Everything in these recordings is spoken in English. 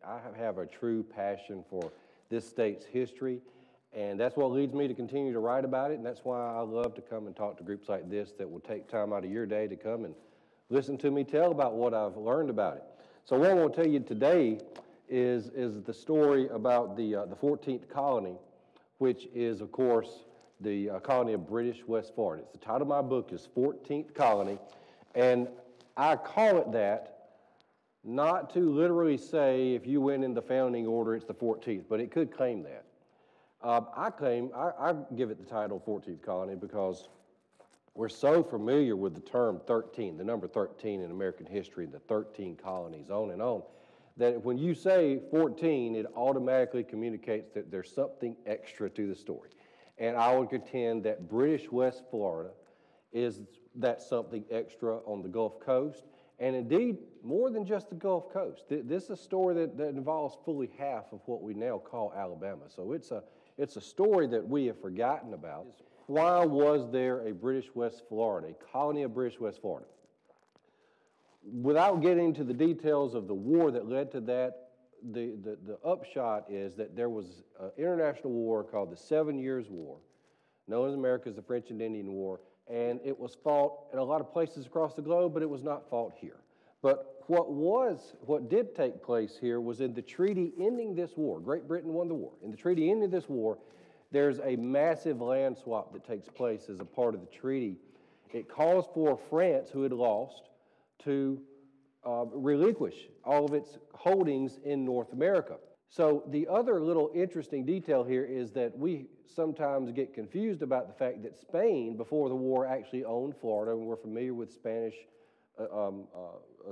I have a true passion for this state's history, and that's what leads me to continue to write about it, and that's why I love to come and talk to groups like this that will take time out of your day to come and listen to me tell about what I've learned about it. So what I want to tell you today is the story about the 14th colony, which is, of course, the colony of British West Florida. It's the title of my book is 14th Colony, and I call it that not to literally say if you went in the founding order it's the 14th, but it could claim that. I give it the title 14th Colony because we're so familiar with the term 13, the number 13 in American history, the 13 colonies, on and on, that when you say 14, it automatically communicates that there's something extra to the story. And I would contend that British West Florida is that something extra on the Gulf Coast, and indeed, more than just the Gulf Coast. This is a story that involves fully half of what we now call Alabama. So it's a story that we have forgotten about. Why was there a British West Florida, a colony of British West Florida? Without getting into the details of the war that led to that, the upshot is that there was an international war called the 7 Years' War, known as America as the French and Indian War, and it was fought in a lot of places across the globe, but it was not fought here. But what did take place here was in the treaty ending this war. Great Britain won the war. In the treaty ending this war, there's a massive land swap that takes place as a part of the treaty. It calls for France, who had lost, to relinquish all of its holdings in North America. So the other little interesting detail here is that we sometimes get confused about the fact that Spain, before the war, actually owned Florida, and we're familiar with Spanish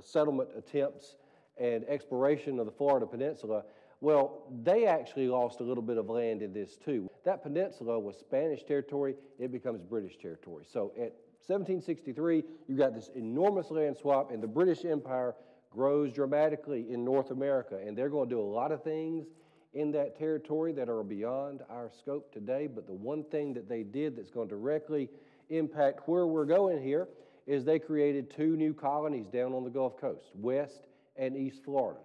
settlement attempts and exploration of the Florida Peninsula. Well, they actually lost a little bit of land in this too. That peninsula was Spanish territory, it becomes British territory. So at 1763, you got this enormous land swap, and the British Empire grows dramatically in North America, and they're going to do a lot of things in that territory that are beyond our scope today, but the one thing that they did that's going to directly impact where we're going here is they created two new colonies down on the Gulf Coast, West and East Florida.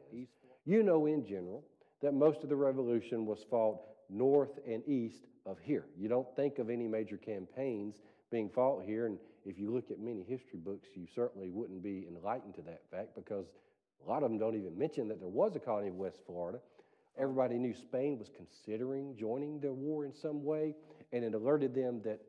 You know in general that most of the Revolution was fought north and east of here. You don't think of any major campaigns being fought here, and if you look at many history books, you certainly wouldn't be enlightened to that fact because a lot of them don't even mention that there was a colony of West Florida. Everybody knew Spain was considering joining the war in some way, and it alerted them that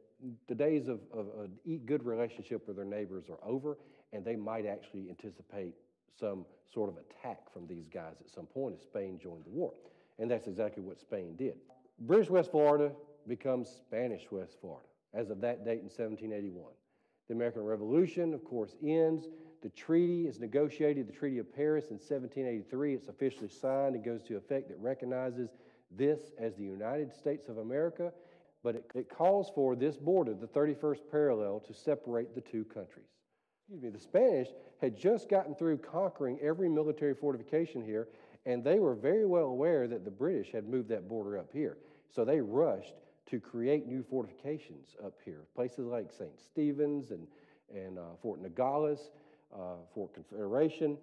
the days of a good relationship with their neighbors are over, and they might actually anticipate some sort of attack from these guys at some point if Spain joined the war. And that's exactly what Spain did. British West Florida becomes Spanish West Florida as of that date in 1781. The American Revolution, of course, ends. The treaty is negotiated, the Treaty of Paris in 1783. It's officially signed and goes to effect. It recognizes this as the United States of America, but it calls for this border, the 31st parallel, to separate the two countries. The Spanish had just gotten through conquering every military fortification here, and they were very well aware that the British had moved that border up here. So they rushed to create new fortifications up here, places like St. Stephen's and Fort Nogales, Fort Confederation,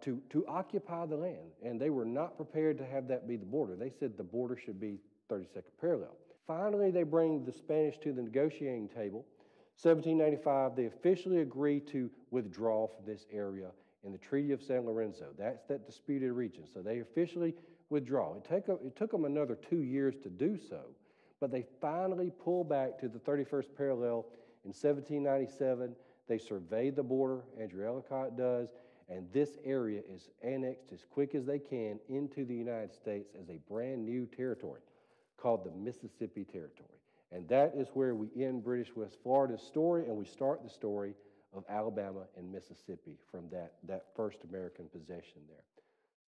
to occupy the land. And they were not prepared to have that be the border. They said the border should be 32nd parallel. Finally, they bring the Spanish to the negotiating table. 1795, they officially agree to withdraw from this area in the Treaty of San Lorenzo. That's that disputed region. So they officially withdraw. It took them another 2 years to do so, but they finally pull back to the 31st parallel in 1797. They survey the border, Andrew Ellicott does, and this area is annexed as quick as they can into the United States as a brand new territory called the Mississippi Territory. And that is where we end British West Florida's story, and we start the story of Alabama and Mississippi from that first American possession there.